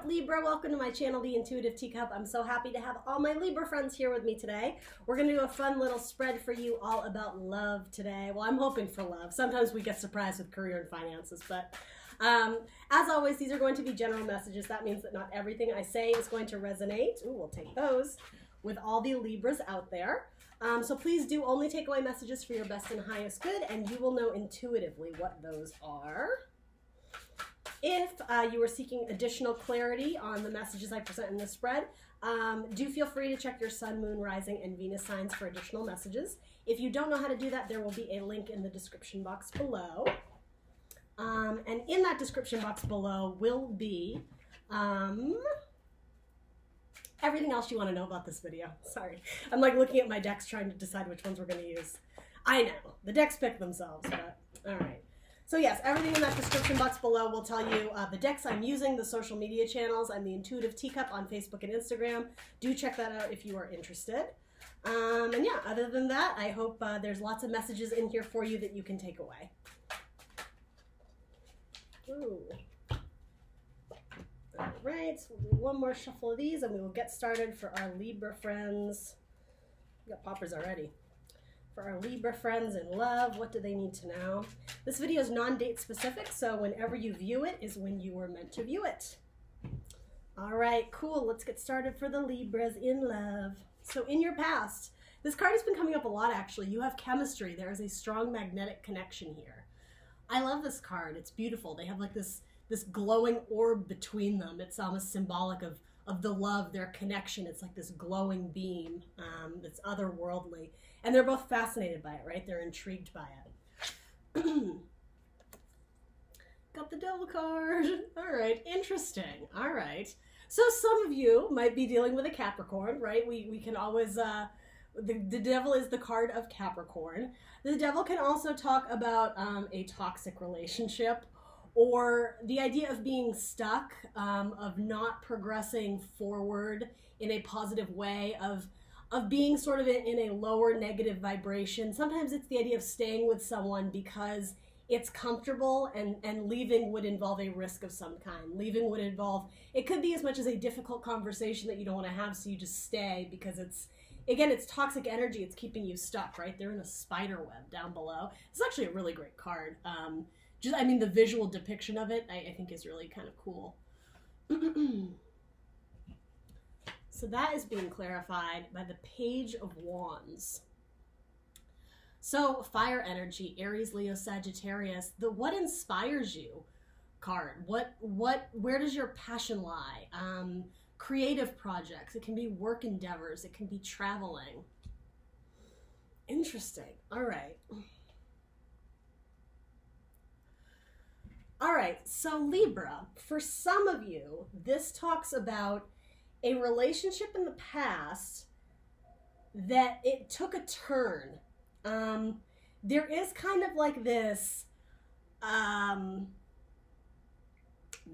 Libra? Welcome to my channel, The Intuitive Teacup. I'm so happy to have all my Libra friends here with me today. We're going to do a fun little spread for you all about love today. Well, I'm hoping for love. Sometimes we get surprised with career and finances, but as always, these are going to be general messages. That means that not everything I say is going to resonate. Ooh, we'll take those with all the Libras out there. So please do only take away messages for your best and highest good, and you will know intuitively what those are. If you are seeking additional clarity on the messages I present in this spread, do feel free to check your Sun, Moon, Rising, and Venus signs for additional messages. If you don't know how to do that, there will be a link in the description box below. And in that description box below will be everything else you want to know about this video. Sorry. I'm like looking at my decks trying to decide which ones we're going to use. I know. The decks pick themselves, but all right. So yes, everything in that description box below will tell you the decks I'm using, the social media channels. I'm the Intuitive Teacup on Facebook and Instagram. Do check that out if you are interested. And yeah, other than that, I hope there's lots of messages in here for you that you can take away. Ooh. All right, so we'll do one more shuffle of these and we will get started for our Libra friends. We got poppers already. For our Libra friends in love, what do they need to know? This video is non-date specific, so whenever you view it is when you were meant to view it. All right, cool. Let's get started for the Libras in love. So in your past, this card has been coming up a lot actually. You have chemistry. There is a strong magnetic connection here. I love this card. It's beautiful. They have like this glowing orb between them. It's almost symbolic of the love, their connection. It's like this glowing beam that's otherworldly. And they're both fascinated by it, right? They're intrigued by it. Got the Devil card. All right, interesting. All right. So some of you might be dealing with a Capricorn, right? We can always, the Devil is the card of Capricorn. The Devil can also talk about a toxic relationship, or the idea of being stuck, of not progressing forward in a positive way, of being sort of in a lower negative vibration. Sometimes it's the idea of staying with someone because it's comfortable, and leaving would involve a risk of some kind. Leaving would involve, it could be as much as a difficult conversation that you don't want to have, so you just stay because it's, again, it's toxic energy. It's keeping you stuck, right? They're in a spider web down below. It's actually a really great card. I mean, the visual depiction of it, I think is really kind of cool. So that is being clarified by the Page of Wands. So fire energy, Aries, Leo, Sagittarius, the what inspires you card. Where does your passion lie? Creative projects. It can be work endeavors. It can be traveling. Interesting. All right. All right, so Libra, for some of you, this talks about a relationship in the past that it took a turn. There is kind of like this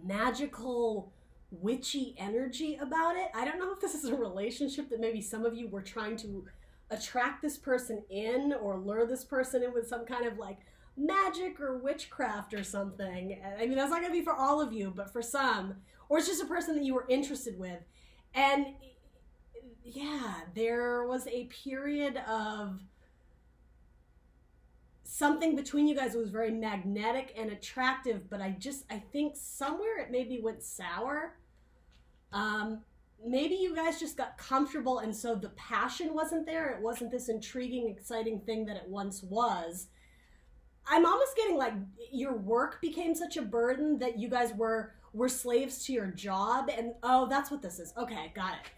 magical, witchy energy about it. I don't know if this is a relationship that maybe some of you were trying to attract this person in or lure this person in with some kind of like magic or witchcraft or something. I mean, that's not going to be for all of you, but for some. Or it's just a person that you were interested with. And yeah, there was a period of something between you guys that was very magnetic and attractive, but I think somewhere it maybe went sour. Maybe you guys just got comfortable, and so the passion wasn't there. It wasn't this intriguing, exciting thing that it once was. I'm almost getting like your work became such a burden that you guys were slaves to your job. And oh, that's what this is. Okay, got it.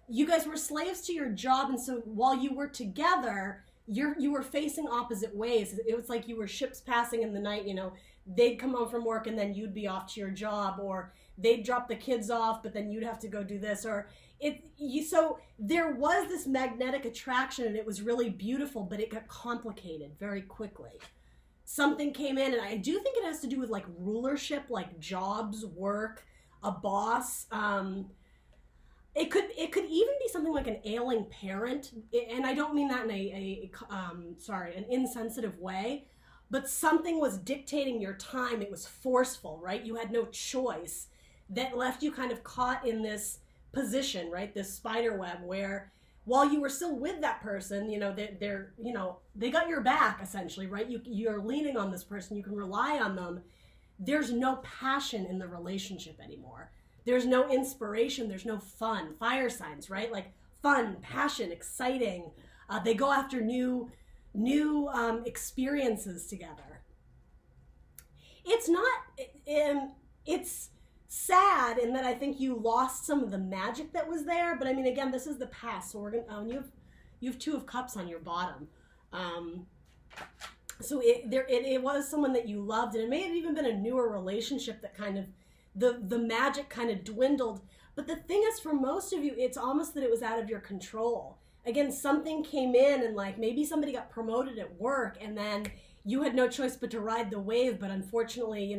You guys were slaves to your job, and so while you were together, you were facing opposite ways. It was like you were ships passing in the night. You know, they'd come home from work and then you'd be off to your job, or they'd drop the kids off, but then you'd have to go do this, or so there was this magnetic attraction, and it was really beautiful, but it got complicated very quickly. Something came in, and I do think it has to do with like rulership, like jobs, work, a boss. It could even be something like an ailing parent, and I don't mean that in an insensitive way, but something was dictating your time. It was forceful, right? You had no choice. that left you kind of caught in this position, right? This spider web where while you were still with that person, they're they got your back essentially, right? You're leaning on this person, you can rely on them. There's no passion in the relationship anymore. There's no inspiration, there's no fun. Fire signs, right? Like fun, passion, exciting. They go after new experiences together. It's not, it's sad in that I think you lost some of the magic that was there, but I mean, again, this is the past, so we're gonna, you have Two of Cups on your bottom. So it was someone that you loved, and it may have even been a newer relationship that kind of, the magic kind of dwindled. But the thing is, for most of you, it's almost that it was out of your control. Again, something came in, and like maybe somebody got promoted at work, and then you had no choice but to ride the wave, but unfortunately,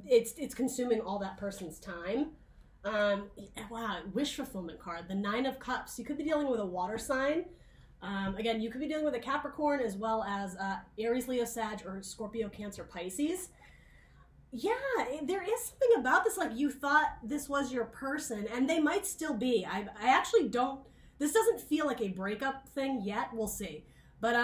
it's consuming all that person's time. Wow, wish fulfillment card, the Nine of Cups. You could be dealing with a water sign. Again, you could be dealing with a Capricorn as well as Aries, Leo, Sag, or Scorpio, Cancer, Pisces. Yeah, there is something about this, like you thought this was your person, and they might still be. I actually don't, this doesn't feel like a breakup thing yet, we'll see. But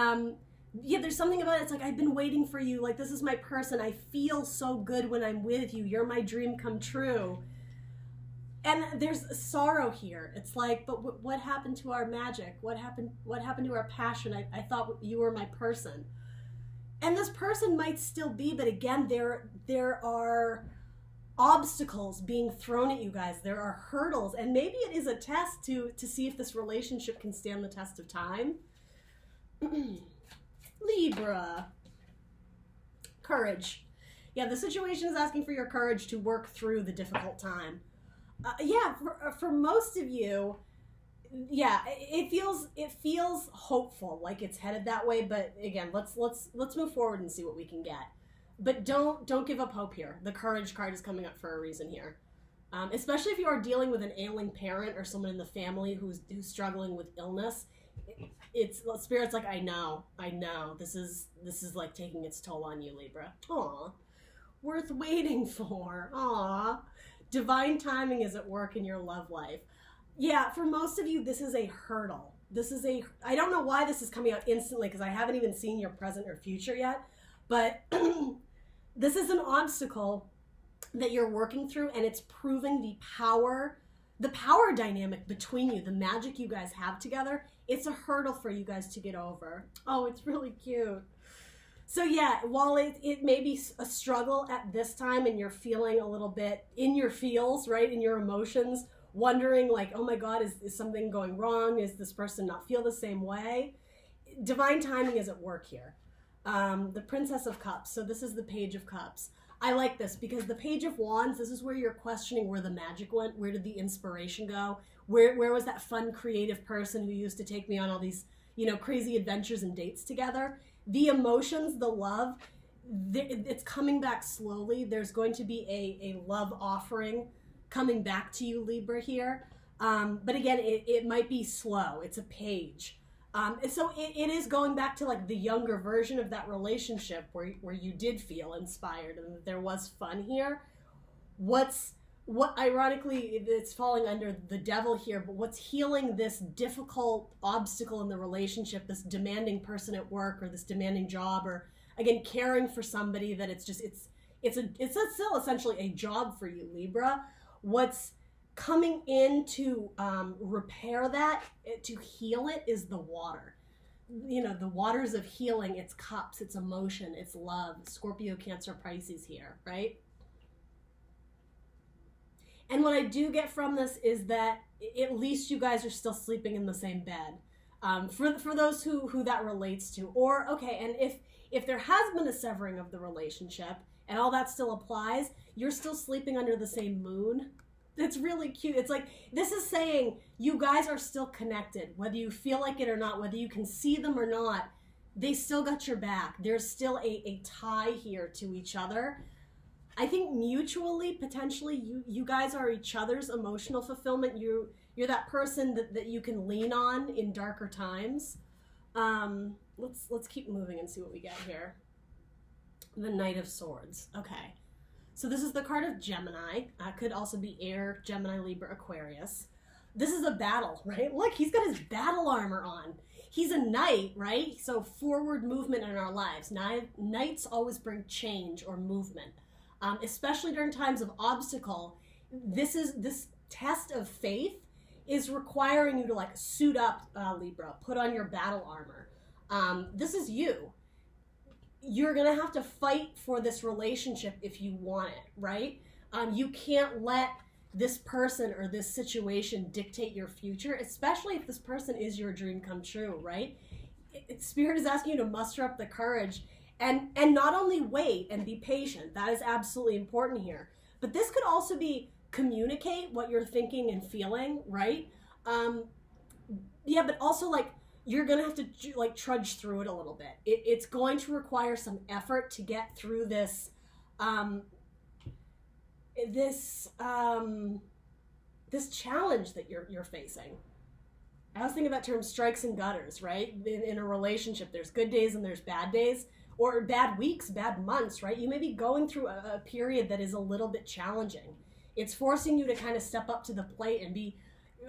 yeah, there's something about it, it's like, I've been waiting for you, like this is my person, I feel so good when I'm with you, you're my dream come true. And there's sorrow here. It's like, but what happened to our magic? What happened to our passion? I thought you were my person. And this person might still be, but again, there are obstacles being thrown at you guys. There are hurdles, and maybe it is a test to see if this relationship can stand the test of time. Libra. Courage. Yeah, the situation is asking for your courage to work through the difficult time. Yeah, for most of you, yeah, it feels hopeful, like it's headed that way. But again, let's move forward and see what we can get. But don't give up hope here. The Courage card is coming up for a reason here, especially if you are dealing with an ailing parent or someone in the family who's struggling with illness. It's Spirit's like, I know, this is like taking its toll on you, Libra. Aw, worth waiting for. Aw. Divine timing is at work in your love life. Yeah, for most of you, this is a hurdle. I don't know why this is coming out instantly because I haven't even seen your present or future yet, but this is an obstacle that you're working through, and it's proving the power dynamic between you, the magic you guys have together. It's a hurdle for you guys to get over. Oh, it's really cute. So yeah, while it may be a struggle at this time and you're feeling a little bit in your feels, right, in your emotions, wondering like, oh my God, is something going wrong? Is this person not feel the same way? Divine timing is at work here. The Princess of Cups. So this is the Page of Cups. I like this because the Page of Wands, this is where you're questioning where the magic went. Where did the inspiration go? Where was that fun, creative person who used to take me on all these, crazy adventures and dates together? The emotions, the love, it's coming back slowly. There's going to be a love offering coming back to you, Libra, here. But again, it might be slow. It's a page. So it is going back to like the younger version of that relationship where you did feel inspired and there was fun here. What ironically, it's falling under the Devil here, but what's healing this difficult obstacle in the relationship, this demanding person at work or this demanding job, or again, caring for somebody that it's still essentially a job for you, Libra. What's coming in to repair that, to heal it, is the water. The waters of healing, it's cups, it's emotion, it's love. Scorpio, Cancer, Pisces here, right? And what I do get from this is that at least you guys are still sleeping in the same bed. For those who that relates to. Or, okay, and if there has been a severing of the relationship and all that still applies, you're still sleeping under the same moon. It's really cute. It's like, this is saying you guys are still connected, whether you feel like it or not, whether you can see them or not, they still got your back. There's still a tie here to each other. I think mutually, potentially, you guys are each other's emotional fulfillment. You're that person that you can lean on in darker times. Let's keep moving and see what we get here. The Knight of Swords. Okay. So this is the card of Gemini. Could also be air, Gemini, Libra, Aquarius. This is a battle, right? Look, he's got his battle armor on. He's a knight, right? So forward movement in our lives. Knights always bring change or movement, especially during times of obstacle. This test of faith is requiring you to like suit up, Libra, put on your battle armor. This is you. You're going to have to fight for this relationship if you want it, right? You can't let this person or this situation dictate your future, especially if this person is your dream come true, right? Spirit is asking you to muster up the courage and not only wait and be patient. That is absolutely important here. But this could also be communicate what you're thinking and feeling, right? Yeah, but also like you're gonna have to like trudge through it a little bit. It's going to require some effort to get through this this challenge that you're facing. I was thinking that term strikes and gutters, right? In a relationship, there's good days and there's bad days, or bad weeks, bad months, right? You may be going through a period that is a little bit challenging. It's forcing you to kind of step up to the plate and be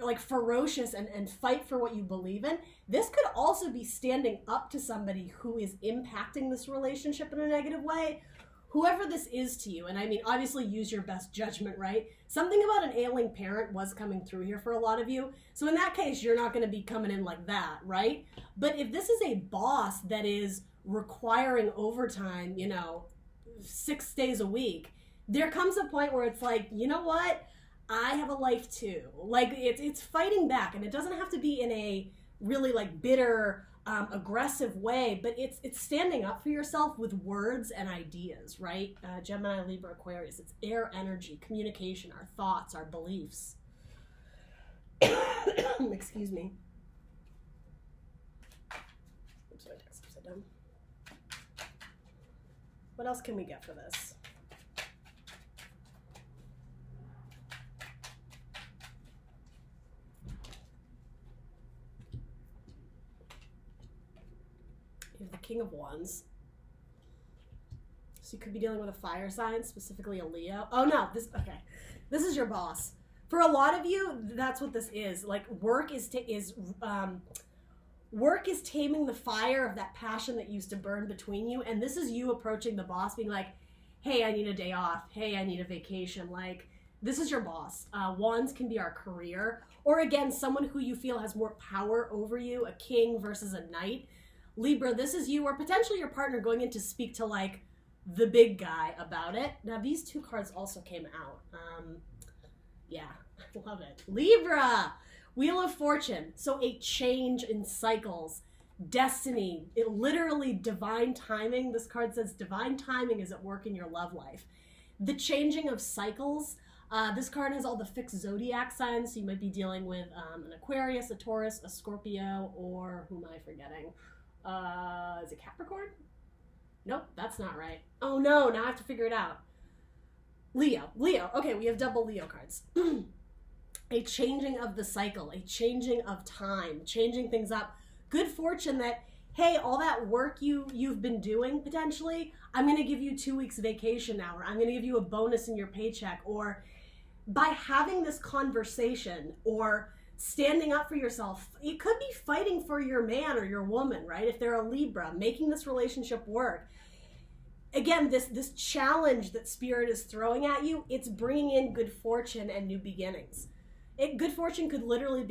like ferocious and fight for what you believe in. This could also be standing up to somebody who is impacting this relationship in a negative way, whoever this is to you. And I mean, obviously use your best judgment, right? Something about an ailing parent was coming through here for a lot of you. So in that case, you're not going to be coming in like that, right? But if this is a boss that is requiring overtime, 6 days a week, there comes a point where it's like, you know what? I have a life too. Like it's fighting back, and it doesn't have to be in a really like bitter, aggressive way, but it's standing up for yourself with words and ideas, right? Gemini, Libra, Aquarius. It's air energy, communication, our thoughts, our beliefs. Excuse me. Oops, I got upside down. What else can we get for this? You have the King of Wands. So you could be dealing with a fire sign, specifically a Leo. Oh no, this is your boss. For a lot of you, that's what this is. Like work is taming the fire of that passion that used to burn between you, and this is you approaching the boss, being like, "Hey, I need a day off. Hey, I need a vacation." Like this is your boss. Wands can be our career, or again, someone who you feel has more power over you, a king versus a knight. Libra, this is you or potentially your partner going in to speak to like the big guy about it. Now these two cards also came out. Yeah, I love it. Libra, Wheel of Fortune. So a change in cycles, destiny, it literally divine timing. This card says divine timing is at work in your love life. The changing of cycles. This card has all the fixed zodiac signs. So you might be dealing with an Aquarius, a Taurus, a Scorpio, or who am I forgetting? Is it Capricorn? Nope, that's not right. Oh no, now I have to figure it out. Leo. Okay, we have double Leo cards. A changing of the cycle, a changing of time, changing things up. Good fortune that, hey, all that work you've been doing potentially, I'm going to give you 2 weeks vacation now, or I'm going to give you a bonus in your paycheck, or by having this conversation or standing up for yourself, it could be fighting for your man or your woman, right? If they're a Libra, making this relationship work. Again, this challenge that Spirit is throwing at you, it's bringing in good fortune and new beginnings. Good fortune could literally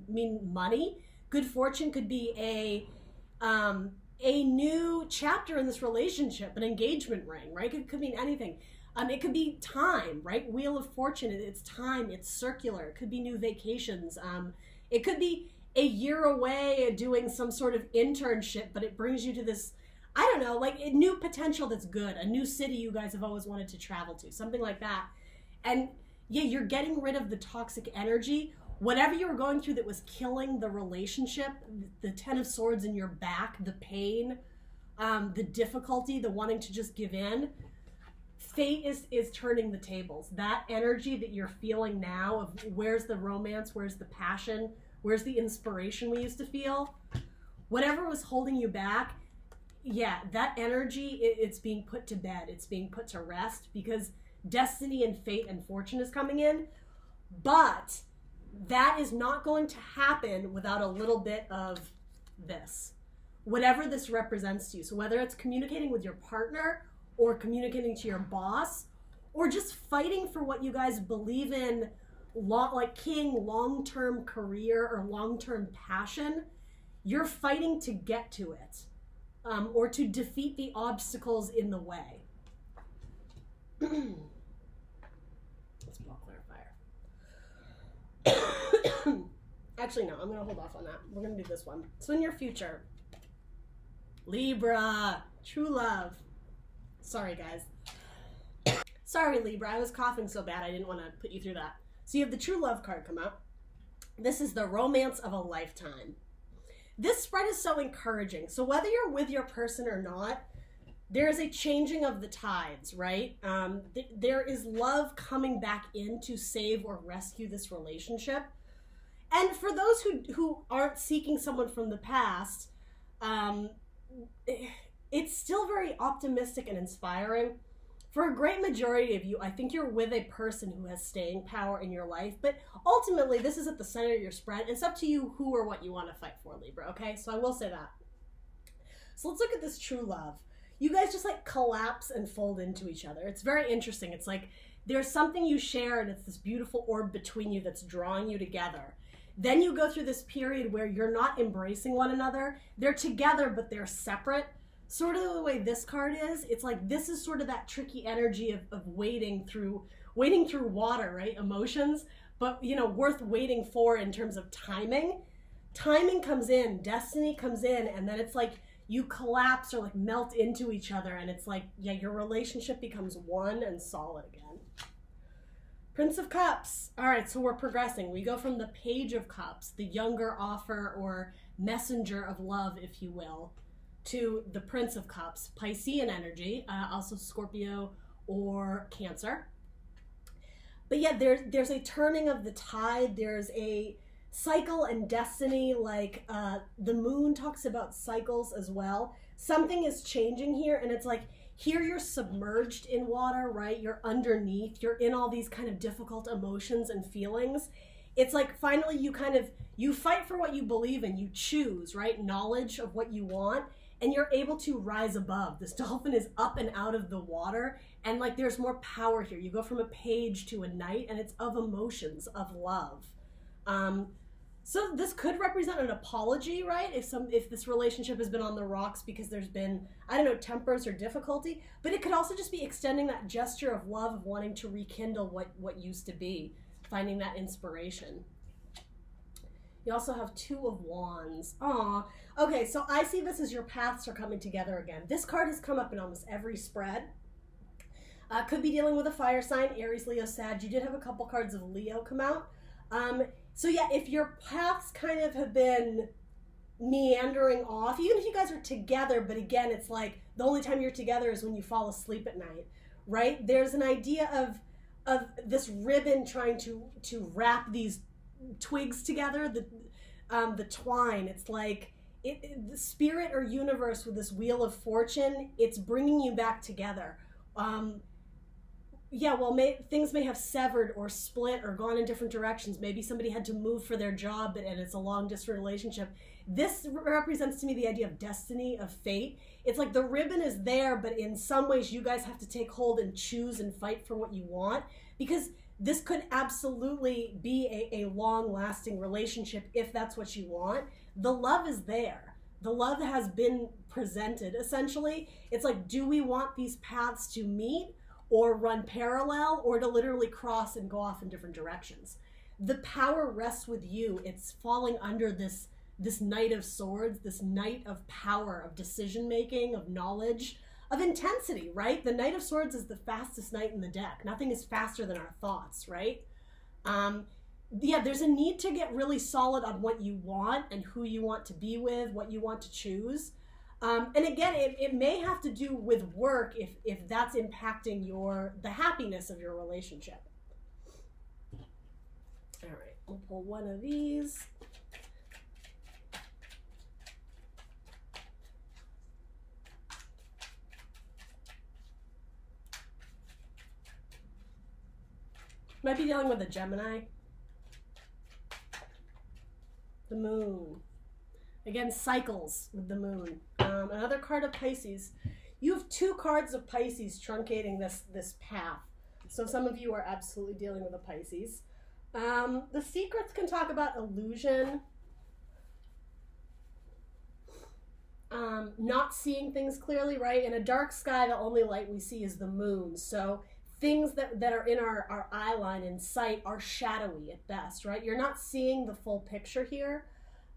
mean money. Good fortune could be a new chapter in this relationship, an engagement ring, right? It could mean anything. It could be time, right? Wheel of Fortune, it's time, it's circular. It could be new vacations. It could be a year away doing some sort of internship, but it brings you to this, I don't know, like a new potential that's good, a new city you guys have always wanted to travel to, something like that. And yeah, you're getting rid of the toxic energy. Whatever you were going through that was killing the relationship, the 10 of Swords in your back, the pain, the difficulty, the wanting to just give in, fate is turning the tables. That energy that you're feeling now of where's the romance, where's the passion, where's the inspiration we used to feel, whatever was holding you back, yeah, that energy, it's being put to bed. It's being put to rest, because destiny and fate and fortune is coming in, but that is not going to happen without a little bit of this, whatever this represents to you. So whether it's communicating with your partner or communicating to your boss or just fighting for what you guys believe in, like long-term career or long-term passion, you're fighting to get to it, or to defeat the obstacles in the way. Let's block clarifier. Actually, no, I'm going to hold off on that. We're going to do this one. So in your future, Libra, true love. Sorry, guys. Sorry, Libra, I was coughing so bad I didn't want to put you through that. So you have the true love card come out. This is the romance of a lifetime. This spread is so encouraging. So whether you're with your person or not, there is a changing of the tides, right? There is love coming back in to save or rescue this relationship. And for those who aren't seeking someone from the past, it's still very optimistic and inspiring. For a great majority of you, I think you're with a person who has staying power in your life, but ultimately this is at the center of your spread. It's up to you who or what you want to fight for, Libra, okay? So I will say that. So let's look at this true love. You guys just like collapse and fold into each other. It's very interesting. It's like there's something you share and it's this beautiful orb between you that's drawing you together. Then you go through this period where you're not embracing one another. They're together, but they're separate. Sort of the way this card is, it's like this is sort of that tricky energy of wading through water, right? Emotions, but you know, worth waiting for in terms of timing. Timing comes in, destiny comes in, and then it's like you collapse or like melt into each other, and it's like, yeah, your relationship becomes one and solid again. Prince of Cups. All right, so we're progressing. We go from the Page of Cups, the younger offer or messenger of love, if you will, to the Prince of Cups, Piscean energy, also Scorpio or Cancer. But yeah, there's a turning of the tide. There's a cycle and destiny, like the moon talks about cycles as well. Something is changing here, and it's like, here you're submerged in water, right? You're underneath, you're in all these kind of difficult emotions and feelings. It's like finally you fight for what you believe in, you choose, right? Knowledge of what you want, and you're able to rise above. This dolphin is up and out of the water, and like there's more power here. You go from a page to a knight, and it's of emotions, of love. So this could represent an apology, right? If this relationship has been on the rocks because there's been, I don't know, tempers or difficulty, but it could also just be extending that gesture of love, of wanting to rekindle what used to be, finding that inspiration. You also have Two of Wands. Aw. Okay, so I see this as your paths are coming together again. This card has come up in almost every spread. Could be dealing with a fire sign, Aries, Leo, Sag. You did have a couple cards of Leo come out. So yeah, if your paths kind of have been meandering off, even if you guys are together, but again, it's like the only time you're together is when you fall asleep at night, right? There's an idea of this ribbon trying to wrap these twigs together, the twine. It's like the spirit or universe with this wheel of fortune, it's bringing you back together. Yeah, well, things may have severed or split or gone in different directions. Maybe somebody had to move for their job and it's a long distance relationship. This represents to me the idea of destiny, of fate. It's like the ribbon is there, but in some ways you guys have to take hold and choose and fight for what you want, because this could absolutely be a long-lasting relationship if that's what you want. The love is there. The love has been presented, essentially. It's like, do we want these paths to meet or run parallel, or to literally cross and go off in different directions? The power rests with you. It's falling under this Knight of Swords, this Knight of power, of decision-making, of knowledge, of intensity, right? The Knight of Swords is the fastest knight in the deck. Nothing is faster than our thoughts, right? Yeah, there's a need to get really solid on what you want and who you want to be with, what you want to choose. And again, it may have to do with work if that's impacting the happiness of your relationship. All right, we'll pull one of these. Might be dealing with a Gemini. The moon. Again, cycles with the moon. Another card of Pisces. You have 2 cards of Pisces truncating this path. So some of you are absolutely dealing with a Pisces. The secrets can talk about illusion, not seeing things clearly, right? In a dark sky, the only light we see is the moon. So things that are in our eye line and sight are shadowy at best, right? You're not seeing the full picture here.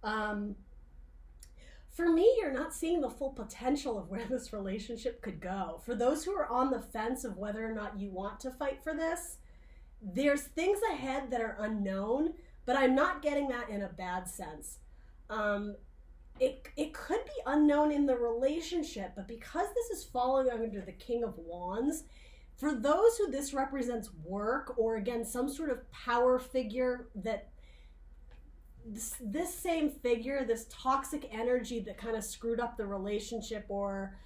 For me, you're not seeing the full potential of where this relationship could go. For those who are on the fence of whether or not you want to fight for this, there's things ahead that are unknown, but I'm not getting that in a bad sense. It could be unknown in the relationship, but because this is falling under the King of Wands, for those who this represents work, or again, some sort of power figure that this same figure, this toxic energy that kind of screwed up the relationship or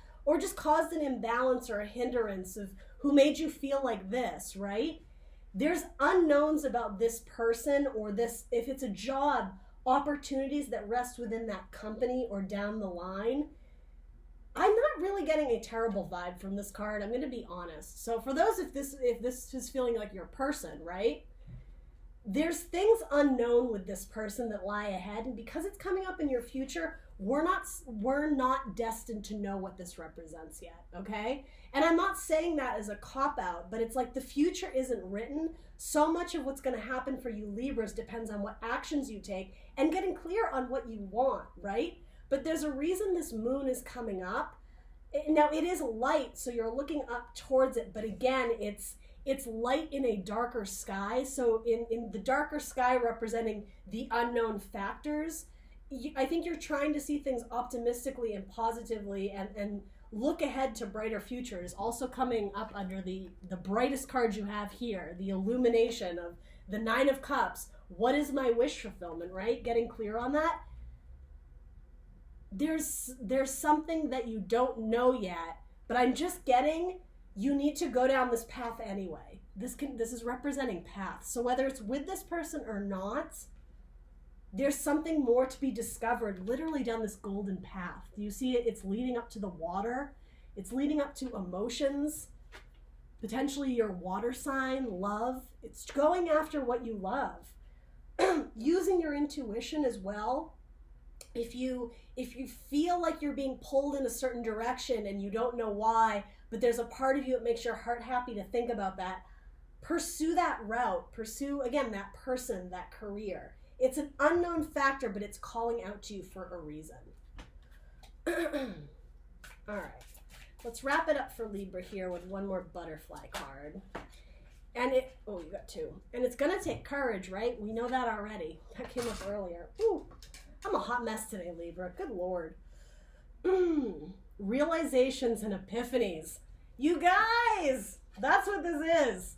just caused an imbalance or a hindrance of who made you feel like this, right? There's unknowns about this person or this, if it's a job, opportunities that rest within that company or down the line. I'm not really getting a terrible vibe from this card. I'm going to be honest. So for those, if this is feeling like your person, right? There's things unknown with this person that lie ahead, and because it's coming up in your future, we're not destined to know what this represents yet, okay? And I'm not saying that as a cop-out, but it's like the future isn't written. So much of what's going to happen for you Libras depends on what actions you take and getting clear on what you want, right? But there's a reason this moon is coming up. Now, it is light, so you're looking up towards it, but again, it's light in a darker sky. So in the darker sky representing the unknown factors, I think you're trying to see things optimistically and positively and look ahead to brighter futures. Also coming up under the brightest card you have here, the illumination of the 9 of Cups. What is my wish fulfillment, right? Getting clear on that. There's something that you don't know yet, but I'm just getting you need to go down this path anyway. This is representing paths. So whether it's with this person or not, there's something more to be discovered literally down this golden path. Do you see it? It's leading up to the water. It's leading up to emotions, potentially your water sign, love. It's going after what you love. Using your intuition as well. If you feel like you're being pulled in a certain direction and you don't know why, but there's a part of you that makes your heart happy to think about that, pursue that route. Pursue, again, that person, that career. It's an unknown factor, but it's calling out to you for a reason. All right. Let's wrap it up for Libra here with one more butterfly card. And you got 2. And it's going to take courage, right? We know that already. That came up earlier. Ooh, I'm a hot mess today, Libra. Good Lord. Realizations and epiphanies. You guys, that's what this is.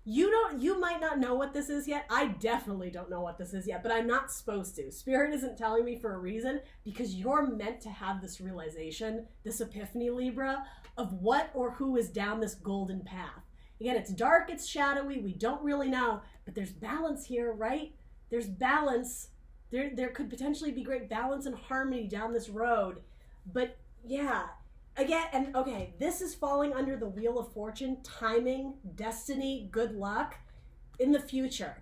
You might not know what this is yet. I definitely don't know what this is yet, but I'm not supposed to. Spirit isn't telling me for a reason, because you're meant to have this realization, this epiphany, Libra, of what or who is down this golden path. Again, it's dark, it's shadowy, we don't really know, but there's balance here, right? There's balance. There could potentially be great balance and harmony down this road. But yeah, again, and okay, this is falling under the Wheel of Fortune, timing, destiny, good luck in the future.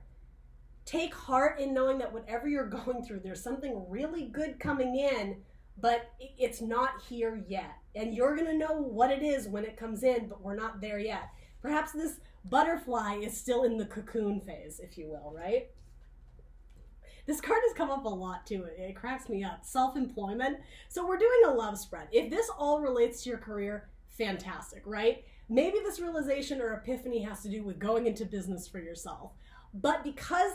Take heart in knowing that whatever you're going through, there's something really good coming in, but it's not here yet. And you're going to know what it is when it comes in, but we're not there yet. Perhaps this butterfly is still in the cocoon phase, if you will, right? This card has come up a lot too. It cracks me up. Self-employment. So we're doing a love spread. If this all relates to your career, fantastic, right? Maybe this realization or epiphany has to do with going into business for yourself. But because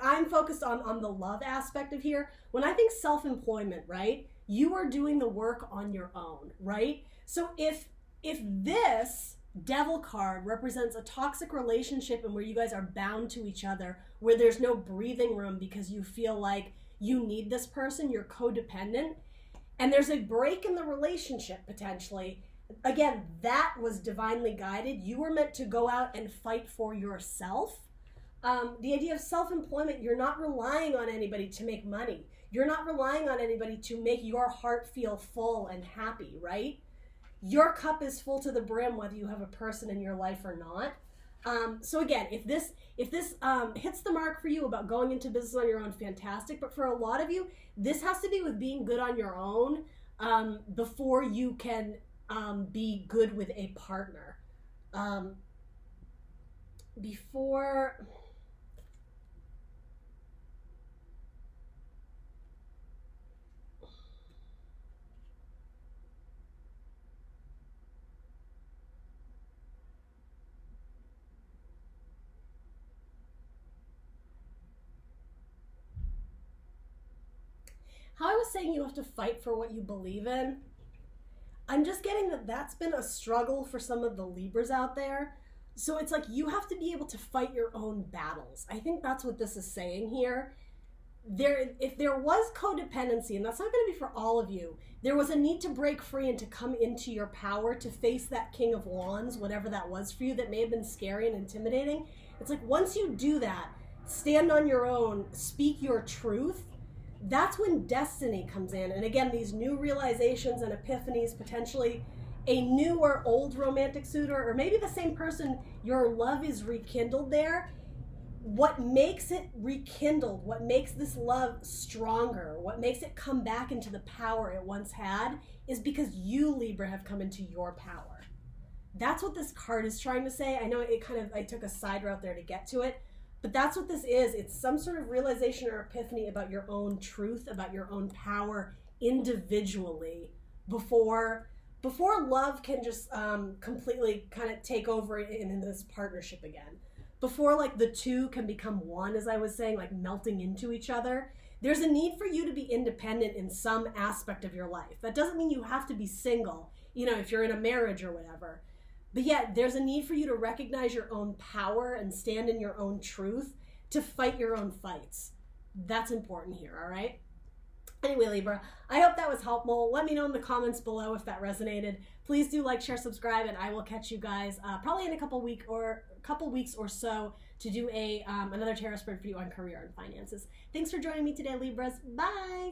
I'm focused on the love aspect of here, when I think self-employment, right? You are doing the work on your own, right? So if this Devil card represents a toxic relationship and where you guys are bound to each other, where there's no breathing room because you feel like you need this person, you're codependent, and there's a break in the relationship potentially. Again, that was divinely guided. You were meant to go out and fight for yourself. The idea of self-employment, you're not relying on anybody to make money. You're not relying on anybody to make your heart feel full and happy, right? Your cup is full to the brim whether you have a person in your life or not. So again, if this hits the mark for you about going into business on your own, fantastic. But for a lot of you, this has to be with being good on your own before you can be good with a partner. Before... How I was saying you have to fight for what you believe in, I'm just getting that that's been a struggle for some of the Libras out there. So it's like you have to be able to fight your own battles. I think that's what this is saying here. If there was codependency, and that's not going to be for all of you, there was a need to break free and to come into your power, to face that King of Wands, whatever that was for you that may have been scary and intimidating. It's like once you do that, stand on your own, speak your truth, that's when destiny comes in. And again, these new realizations and epiphanies, potentially a new or old romantic suitor, or maybe the same person, your love is rekindled there. What makes it rekindled, what makes this love stronger, what makes it come back into the power it once had, is because you, Libra, have come into your power. That's what this card is trying to say. I know I took a side route there to get to it, but that's what this is. It's some sort of realization or epiphany about your own truth, about your own power individually before love can just completely kind of take over in this partnership again. Before like the two can become one, as I was saying, like melting into each other. There's a need for you to be independent in some aspect of your life. That doesn't mean you have to be single, if you're in a marriage or whatever. But yet, there's a need for you to recognize your own power and stand in your own truth to fight your own fights. That's important here, all right? Anyway, Libra, I hope that was helpful. Let me know in the comments below if that resonated. Please do like, share, subscribe, and I will catch you guys probably in a couple weeks or so to do another tarot spread for you on career and finances. Thanks for joining me today, Libras. Bye!